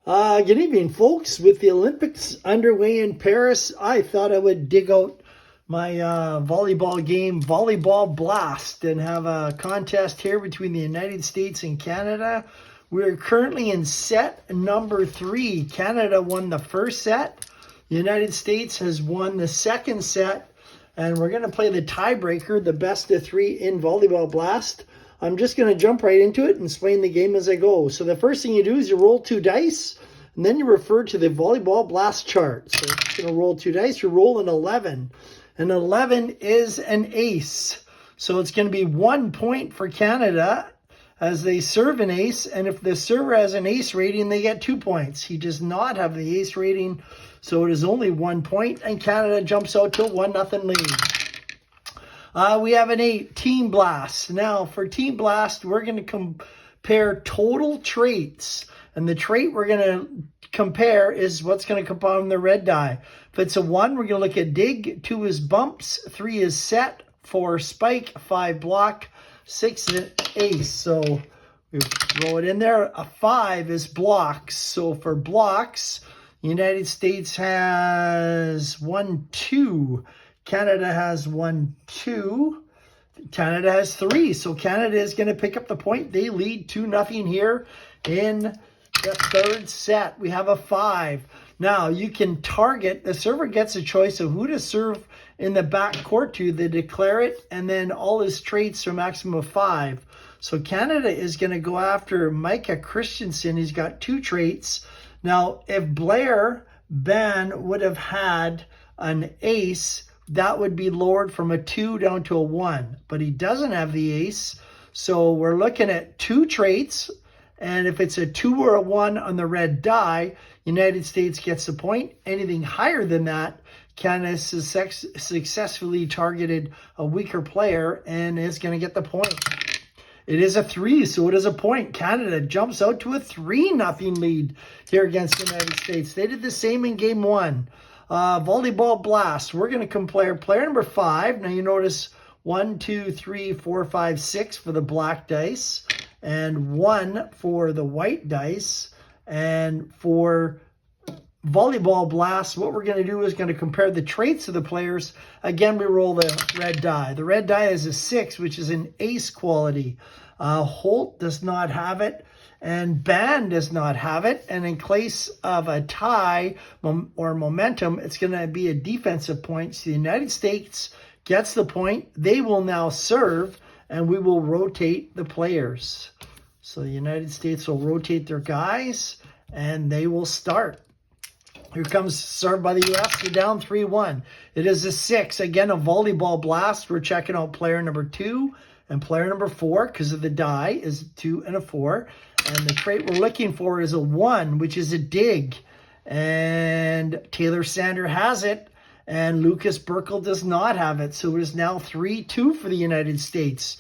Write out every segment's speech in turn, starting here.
Good evening, folks. With the Olympics underway in Paris, I thought I would dig out my volleyball game, Volleyball Blast, and have a contest here between the United States and Canada. We're currently in set number 3. Canada won the first set. The United States has won the second set. And we're going to play the tiebreaker, the best of 3 in Volleyball Blast. I'm just going to jump right into it and explain the game as I go. So the first thing you do is you roll 2 dice, and then you refer to the Volleyball Blast chart. So you're going to roll 2 dice. You roll an 11. An 11 is an ace. So it's going to be 1 point for Canada as they serve an ace. And if the server has an ace rating, they get 2 points. He does not have the ace rating, so it is only 1 point. And Canada jumps out to a 1-0 lead. We have an Team Blast. Now, for Team Blast, we're going to compare total traits. And the trait we're going to compare is what's going to come on the red die. If it's a 1, we're going to look at dig. 2 is bumps. 3 is set. 4 spike. 5 block. 6 is ace. So we throw it in there. A 5 is blocks. So for blocks, the United States has 1, 2. Canada has 1, 2. Canada has 3. So Canada is going to pick up the point. They lead 2-0 here in the third set. We have a 5. Now you can target. The server gets a choice of who to serve in the back court to. They declare it, and then all his traits are maximum of 5. So Canada is going to go after Micah Christensen. He's got 2 traits. Now, if Blair Ban would have had an ace, that would be lowered from a 2 down to a 1. But he doesn't have the ace, so we're looking at 2 traits. And if it's a 2 or a 1 on the red die, United States gets the point. Anything higher than that, Canada successfully targeted a weaker player and is going to get the point. It is a 3, so it is a point. Canada jumps out to a 3-0 lead here against the United States. They did the same in game 1. Volleyball Blast. We're going to compare player number 5. Now you notice 1, 2, 3, 4, 5, 6 for the black dice, and 1 for the white dice. And for Volleyball Blast, what we're going to do is going to compare the traits of the players. Again, we roll the red die. The red die is a 6, which is an ace quality. Holt does not have it, and Ban does not have it. And in case of a tie or momentum, it's going to be a defensive point. So the United States gets the point. They will now serve, and we will rotate the players. So the United States will rotate their guys, and they will start. Here comes serve by the U.S. They're down 3-1. It is a 6. Again, a Volleyball Blast. We're checking out player number 2 and player number 4 because of the die is a 2 and a 4. And the trait we're looking for is a 1, which is a dig. And Taylor Sander has it, and Lucas Burkle does not have it. So it is now 3-2 for the United States.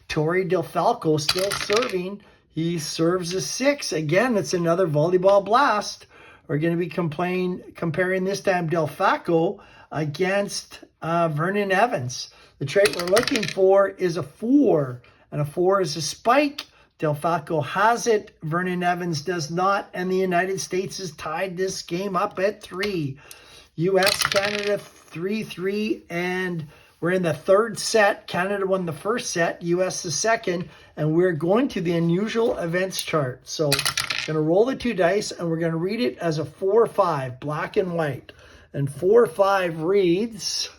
Torrey DelFalco still serving. He serves a 6. Again, it's another Volleyball Blast. We're going to be comparing this time DelFalco against Vernon Evans. The trait we're looking for is a 4, and a 4 is a spike. DelFalco has it. Vernon Evans does not, and the United States has tied this game up at 3. U.S. Canada 3-3, and we're in the third set. Canada won the first set, U.S. the second, and we're going to the unusual events chart. So going to roll the 2 dice, and we're going to read it as a 4-5, black and white. And 4-5 reads,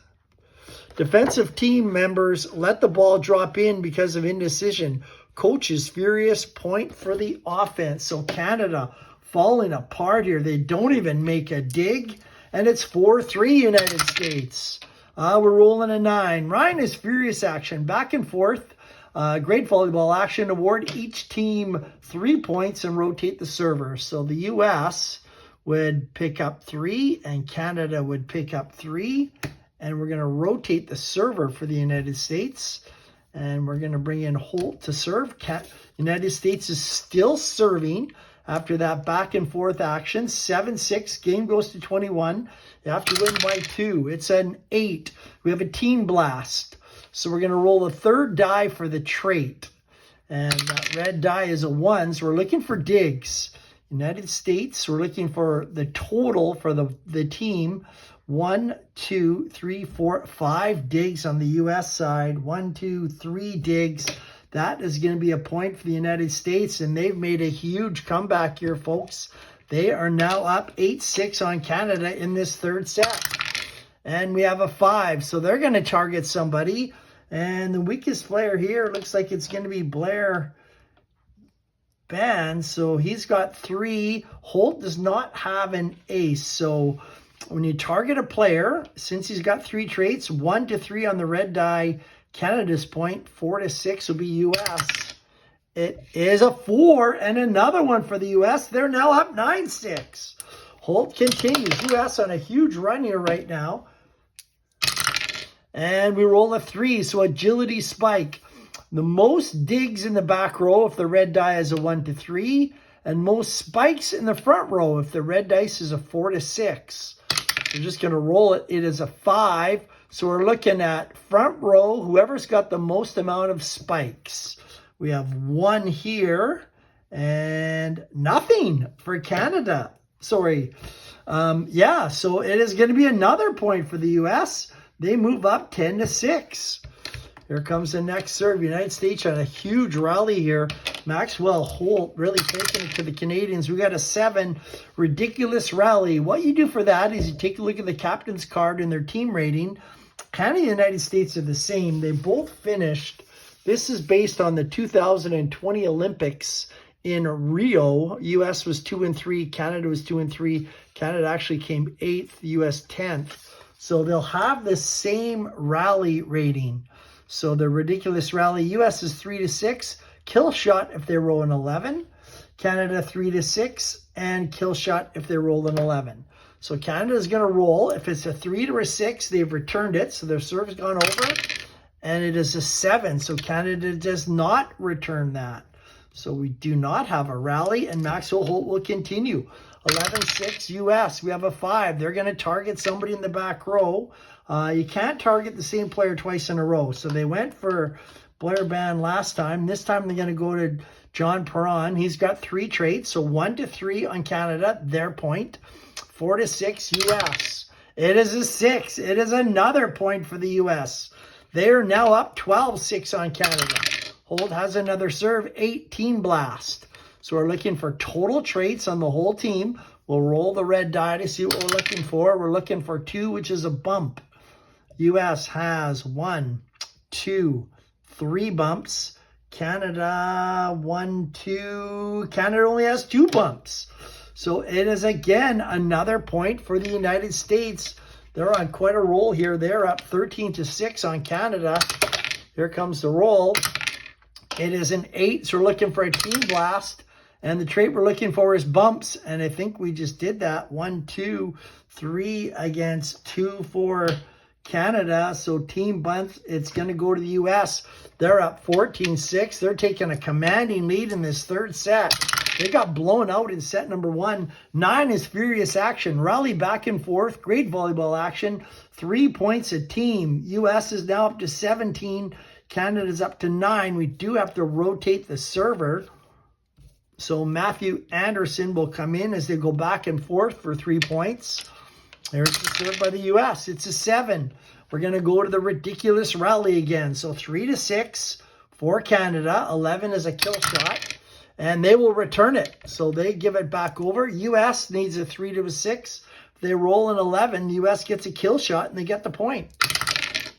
defensive team members let the ball drop in because of indecision. Coach is furious, point for the offense. So Canada falling apart here. They don't even make a dig, and it's 4-3 United States. We're rolling a 9. Ryan is furious action, back and forth. Great volleyball action. Award each team 3 points and rotate the server. So the U.S. would pick up 3 and Canada would pick up 3. And we're going to rotate the server for the United States. And we're going to bring in Holt to serve. United States is still serving after that back and forth action. 7-6. Game goes to 21. You have to win by 2. It's an 8. We have a Team Blast. So we're going to roll a third die for the trait. And that red die is a 1, so we're looking for digs. United States, we're looking for the total for the team. 1, 2, 3, 4, 5 digs on the U.S. side. 1, 2, 3 digs. That is going to be a point for the United States, and they've made a huge comeback here, folks. They are now up 8-6 on Canada in this third set. And we have a 5, so they're going to target somebody. And the weakest player here looks like it's going to be Blair Band. So he's got 3. Holt does not have an ace. So when you target a player, since he's got 3 traits, 1 to 3 on the red die, Canada's point, 4 to 6 will be U.S. It is a 4 and another one for the U.S. They're now up 9-6. Holt continues. U.S. on a huge run here right now. And we roll a 3, so agility spike. The most digs in the back row if the red die is a 1 to 3, and most spikes in the front row if the red dice is a 4 to 6. We're just going to roll it. It is a 5, so we're looking at front row, whoever's got the most amount of spikes. We have 1 here, and nothing for Canada. Sorry. Yeah, so it is going to be another point for the U.S., They move up 10 to 6. Here comes the next serve. United States on a huge rally here. Maxwell Holt really taking it to the Canadians. We got a 7. Ridiculous rally. What you do for that is you take a look at the captain's card and their team rating. Canada and the United States are the same. They both finished. This is based on the 2020 Olympics in Rio. U.S. was 2-3. Canada was 2-3. Canada actually came 8th. U.S. 10th. So they'll have the same rally rating. So the ridiculous rally, U.S. is 3 to 6. Kill shot if they roll an 11. Canada 3 to 6. And kill shot if they roll an 11. So Canada is going to roll. If it's a 3 to a 6, they've returned it. So their serve has gone over. And it is a 7. So Canada does not return that. So we do not have a rally. And Maxwell Holt will continue. 11-6 U.S. We have a 5. They're going to target somebody in the back row. You can't target the same player twice in a row. So they went for Blair Band last time. This time they're going to go to John Perron. He's got 3 traits. So 1 to 3 on Canada, their point. 4 to 6 U.S. It is a 6. It is another point for the U.S. They are now up 12-6 on Canada. Holt has another serve, 18 blast. So we're looking for total traits on the whole team. We'll roll the red die to see what we're looking for. We're looking for 2, which is a bump. U.S. has 1, 2, 3 bumps. Canada, 1, 2. Canada only has 2 bumps. So it is, again, another point for the United States. They're on quite a roll here. They're up 13 to 6 on Canada. Here comes the roll. It is an 8, so we're looking for a team blast. And the trait we're looking for is bumps. And I think we just did that. 1, 2, 3 against 2 for Canada. So team bumps, it's going to go to the U.S. They're up 14-6. They're taking a commanding lead in this third set. They got blown out in set number 1. 9 is furious action. Rally back and forth. Great volleyball action. 3 points a team. U.S. is now up to 17. Canada's up to 9. We do have to rotate the server. So Matthew Anderson will come in as they go back and forth for 3 points. There's the serve by the U.S. It's a 7. We're going to go to the ridiculous rally again. So 3 to 6 for Canada. 11 is a kill shot. And they will return it. So they give it back over. U.S. needs a 3 to a 6. If they roll an 11, U.S. gets a kill shot and they get the point.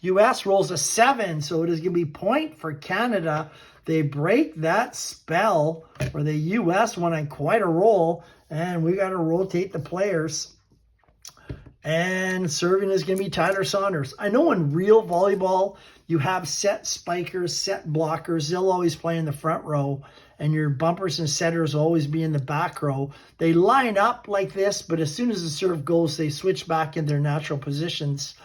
U.S. rolls a 7. So it is going to be point for Canada. They break that spell where the U.S. went on quite a roll, and we got to rotate the players. And serving is going to be Tyler Saunders. I know in real volleyball, you have set spikers, set blockers. They'll always play in the front row, and your bumpers and setters will always be in the back row. They line up like this, but as soon as the serve goes, they switch back in their natural positions.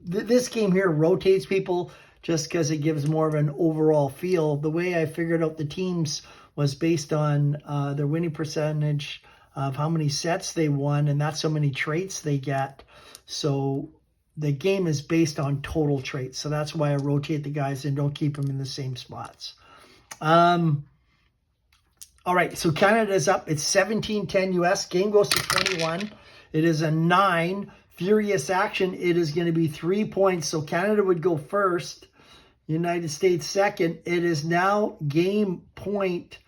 This game here rotates people just because it gives more of an overall feel. The way I figured out the teams was based on their winning percentage of how many sets they won, and that's how many traits they get. So the game is based on total traits. So that's why I rotate the guys and don't keep them in the same spots. All right, so Canada's up. It's 17-10 U.S. Game goes to 21. It is a 9. Furious action. It is going to be 3 points. So Canada would go first. United States second. It is now game point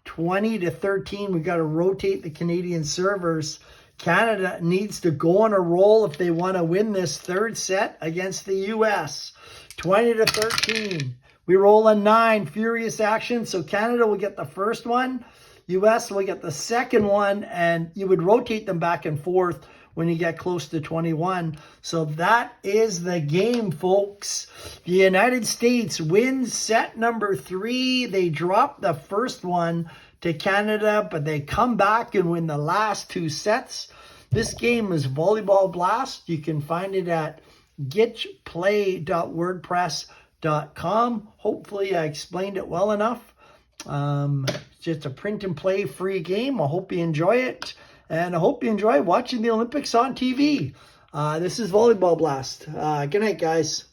20-13. We got to rotate the Canadian servers. Canada needs to go on a roll if they want to win this third set against the U.S. 20-13. We roll a 9, furious action. So Canada will get the first one. U.S. will get the second one. And you would rotate them back and forth when you get close to 21. So that is the game, folks. The United States wins set number 3. They drop the first one to Canada, but they come back and win the last 2 sets. This game is Volleyball Blast. You can find it at gitplay.wordpress.com. Hopefully I explained it well enough. Just a print and play free game. I hope you enjoy it. And I hope you enjoy watching the Olympics on TV. This is Volleyball Blast. Good night, guys.